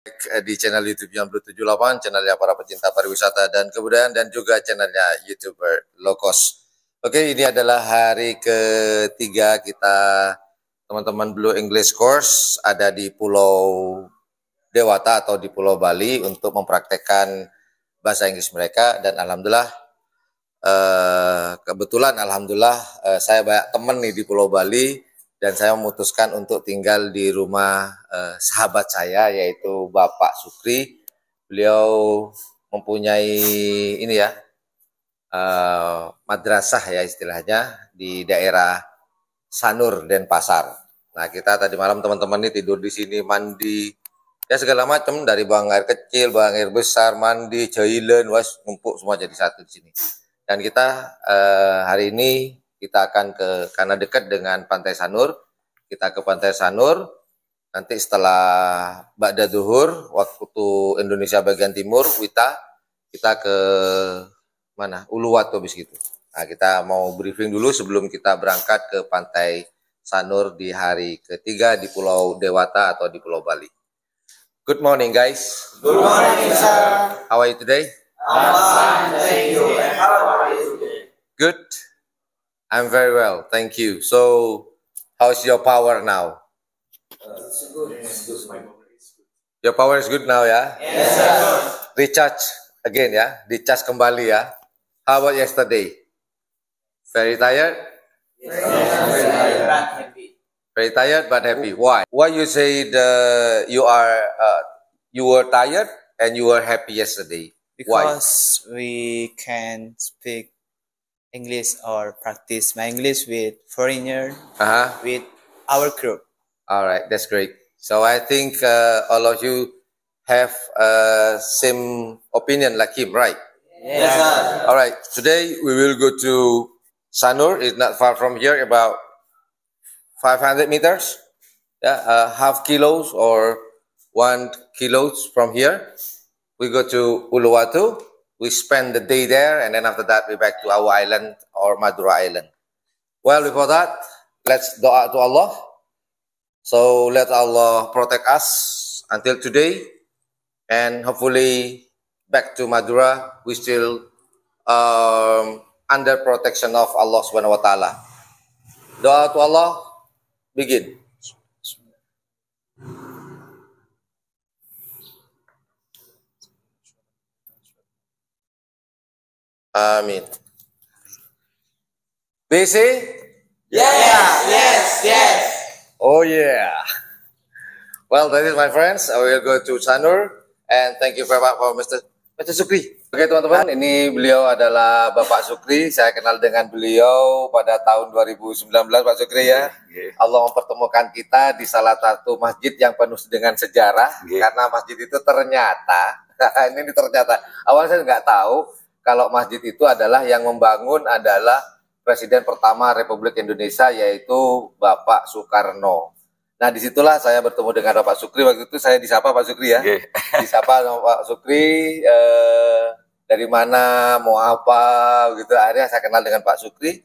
di channel YouTube yang Blue 78, channelnya para pecinta pariwisata dan kebudayaan, dan juga channelnya YouTuber Low Cost. Oke, ini adalah hari ketiga kita teman-teman Blue English Course ada di Pulau Dewata atau di Pulau Bali untuk mempraktekkan bahasa Inggris mereka, dan alhamdulillah kebetulan saya banyak teman nih di Pulau Bali, dan saya memutuskan untuk tinggal di rumah sahabat saya, yaitu Bapak Sukri. Beliau mempunyai ini ya, madrasah ya istilahnya di daerah Sanur, Denpasar. Nah, kita tadi malam teman-teman ini tidur di sini, mandi, ya segala macam, dari buang air kecil, buang air besar, mandi, jailen, ngumpuk semua jadi satu di sini. Dan kita hari ini kita akan karena dekat dengan Pantai Sanur, kita ke Pantai Sanur. Nanti setelah Ba'da Zuhur, waktu Indonesia bagian timur, kita ke mana? Uluwatu habis gitu. Nah, kita mau briefing dulu sebelum kita berangkat ke Pantai Sanur di hari ketiga di Pulau Dewata atau di Pulau Bali. Good morning, guys. Good morning, sir. How are you today? I'm fine, thank you. And how are you today? Good. I'm very well, thank you. So, how's your power now? It's good. Your power is good now, ya? Yes, sir. Recharge again, ya? Dicas kembali, ya? How about yesterday? Very tired? Yes, sir. Very tired but happy. Why? Why you say you were tired and you were happy yesterday? Because we can speak English or practice my English with foreigner, with our group. All right, that's great. So I think all of you have same opinion like him, right? Yes, sir. All right, today we will go to Sanur. It's not far from here, about 500 meters. Yeah, half kilos or 1 kilos from here. We go to Uluwatu, we spend the day there, and then after that we back to our island or Madura Island. Well, before that, let's doa to Allah. So let Allah protect us until today, and hopefully back to Madura, we still under protection of Allah Subhanahu Wa Taala. Doa to Allah, begin. Amin. Busy? Yes. Oh yeah. Well, that is my friends. I will go to Sanur, and thank you very much for Mr. Sukri. Oke teman-teman, ini beliau adalah Bapak Sukri. Saya kenal dengan beliau pada tahun 2019, Pak Sukri ya. Allah mempertemukan kita di salah satu masjid yang penuh dengan sejarah, karena masjid itu ternyata, ini ternyata, awalnya saya nggak tahu kalau masjid itu adalah yang membangun adalah Presiden pertama Republik Indonesia, yaitu Bapak Soekarno. Nah, disitulah saya bertemu dengan Bapak Sukri. Waktu itu saya disapa Pak Sukri ya. Disapa sama Pak Sukri, dari mana, mau apa, gitu. Akhirnya saya kenal dengan Pak Sukri.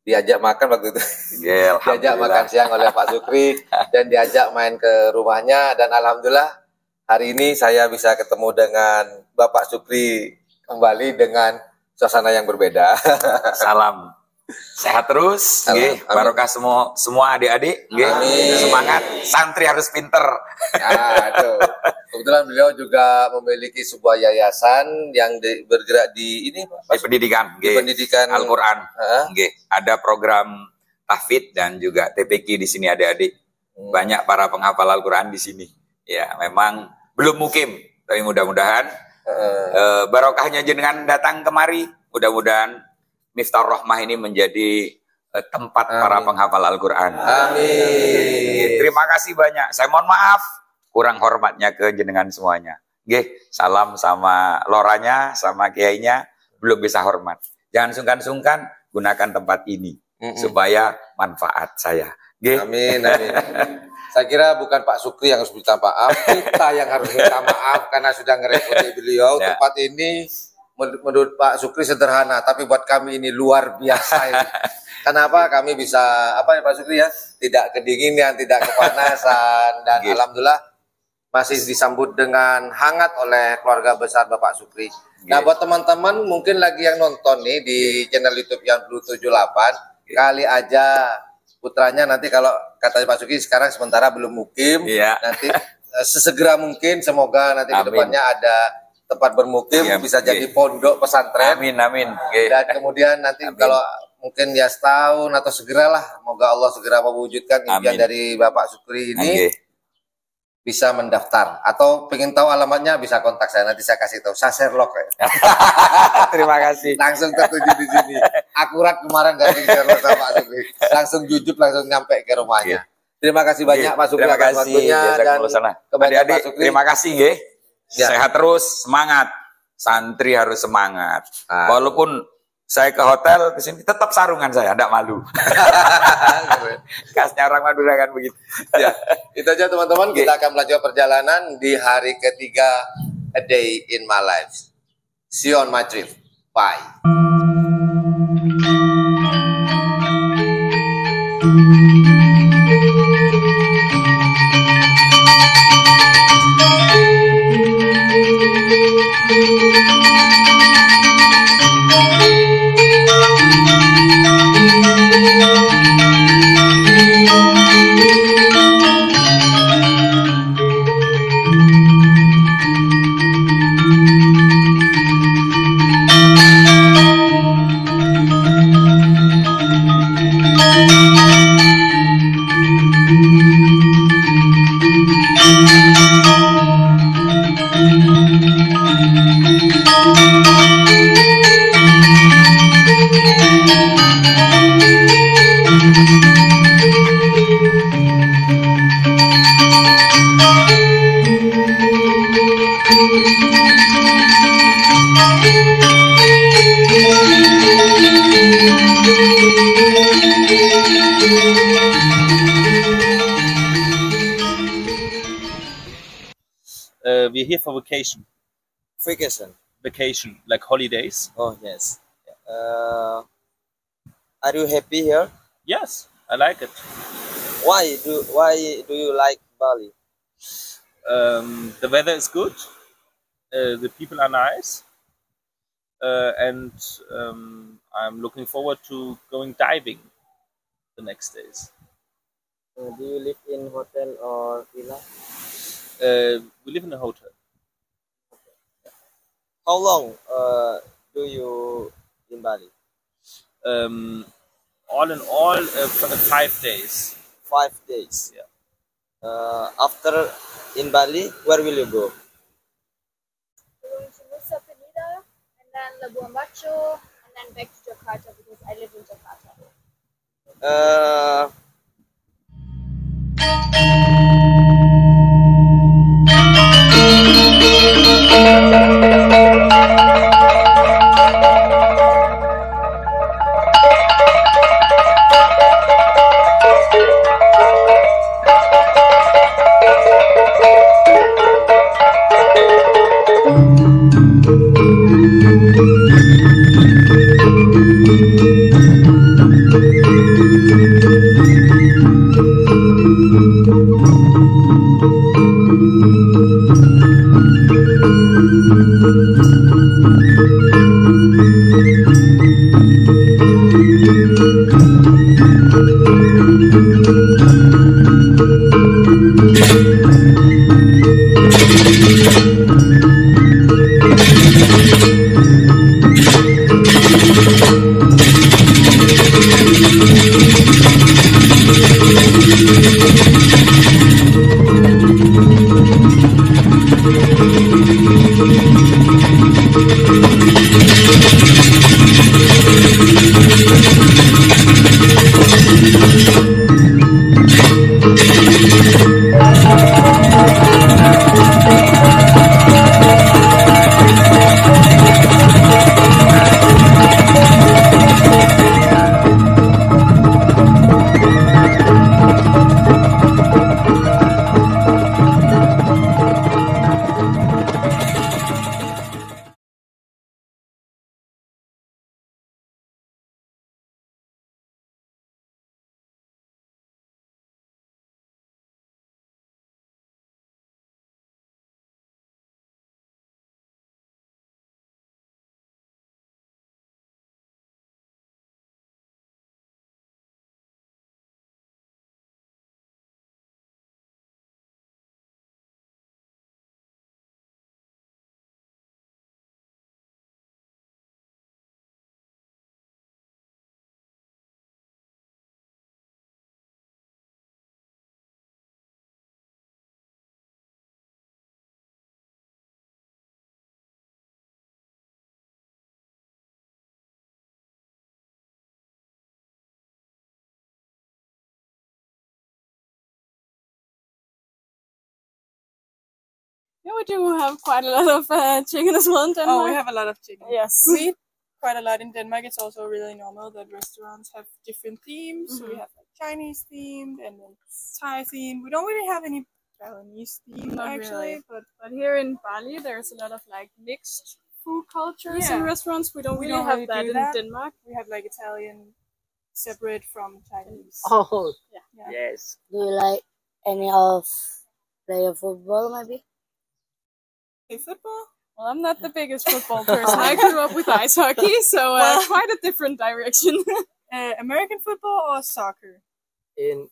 Diajak makan waktu itu. Diajak makan siang oleh Pak Sukri, dan diajak main ke rumahnya. Dan alhamdulillah hari ini saya bisa ketemu dengan Bapak Sukri kembali dengan suasana yang berbeda. Salam sehat terus, barokah semua adik-adik, semangat, santri harus pinter. Aduh. Kebetulan beliau juga memiliki sebuah yayasan yang bergerak di ini, di pendidikan Al-Quran. Ada program tahfidz dan juga TPQ di sini adik-adik. Banyak para penghafal Al-Quran di sini. Ya, memang belum mukim, tapi mudah-mudahan barokahnya jenengan datang kemari, mudah-mudahan Miftahur Rahmah ini menjadi tempat para penghafal Al-Quran. Amin. Terima kasih banyak. Saya mohon maaf kurang hormatnya ke jenengan semuanya. Salam sama loranya, sama kiainya, belum bisa hormat. Jangan sungkan-sungkan gunakan tempat ini supaya manfaat saya. Amin. Saya kira bukan Pak Sukri yang harus minta maaf, kita yang harus minta maaf karena sudah ngerepoti beliau. Tempat ini menurut Pak Sukri sederhana, tapi buat kami ini luar biasa ini. Kenapa kami bisa, apa ya Pak Sukri ya, tidak kedinginan, tidak kepanasan, dan alhamdulillah masih disambut dengan hangat oleh keluarga besar Bapak Sukri. Nah, buat teman-teman mungkin lagi yang nonton nih di channel YouTube yang Blue 78, kali aja putranya nanti kalau kata Pak Sukri sekarang sementara belum mukim, nanti sesegera mungkin semoga nanti ke depannya ada tempat bermukim, bisa jadi pondok pesantren. Amin. Dan kemudian nanti kalau mungkin ya setahun atau segeralah, semoga Allah segera mewujudkan impian dari Bapak Sukri ini. Bisa mendaftar atau pengen tahu alamatnya bisa kontak saya, nanti saya kasih tahu. Saya Sherlock ya. Terima kasih. Langsung tertuju di sini. Akurat kemarin gak Sherlock sama Pak Sukri. Langsung jujur langsung nyampe ke rumahnya. Terima kasih banyak Pak Sukri atas waktunya dan kepada Pak Sukri. Terima kasih nggih. Sehat terus, semangat. Santri harus semangat. Walaupun saya ke hotel ke sini tetap sarungan saya, enggak malu. Khasnya orang Madura kan begitu. Ya, itu aja teman-teman. Kita akan melanjutkan perjalanan di hari ketiga A Day in My Life. See you on my trip. Bye. We're here for vacation. Vacation, like holidays. Oh yes. Are you happy here? Yes, I like it. Why do you like Bali? The weather is good. The people are nice, and I'm looking forward to going diving the next days. Do you live in hotel or villa? We live in a hotel. How long do you in Bali? All in all, 5 days. 5 days. Yeah. After in Bali, where will you go? We're going to Nusa Penida and then Labuan Bajo and then back to Jakarta because I live in Jakarta. Thank you. Yeah, we do have quite a lot of chicken as well in Denmark. Oh, we have a lot of chicken. Yes. We eat quite a lot in Denmark. It's also really normal that restaurants have different themes. So we have like Chinese themed and then Thai themed. We don't really have any Balinese themed actually. Really. But here in Bali, there's a lot of like mixed food cultures in restaurants. We don't really have that in Denmark. We have like Italian separate from Chinese. Oh, Yeah. Yes. do you like any of player football maybe? Play football? Well, I'm not the biggest football person. I grew up with ice hockey, so quite a different direction. American football or soccer? In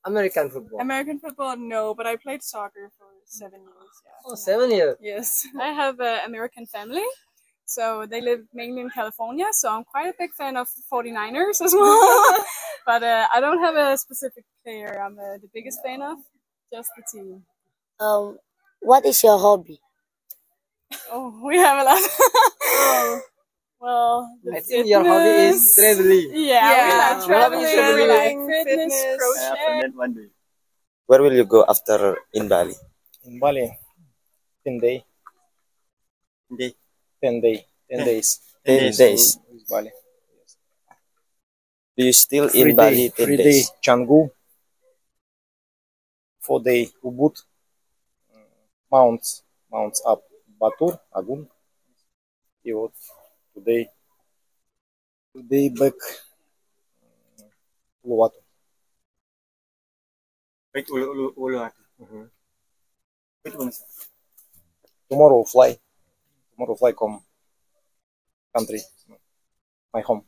American football. American football, no, but I played soccer for 7 years. Yeah. Oh, 7 years. Yes. I have an American family, so they live mainly in California, so I'm quite a big fan of 49ers as well. But I don't have a specific player I'm the biggest fan of, just the team. What is your hobby? Oh, we have a lot. Well, I think your hobby is traveling. Yeah, we like traveling, we like fitness, fitness. crochet. Where will you go after in Bali? In Bali, 10 day. 10 day. 10 days. 10 days. In Bali. Do you still in Bali 10 3 days? day Canggu. 4 day Ubud. Mounts up Batur, Agung. Today back Uluwatu. Tomorrow fly come country, my home.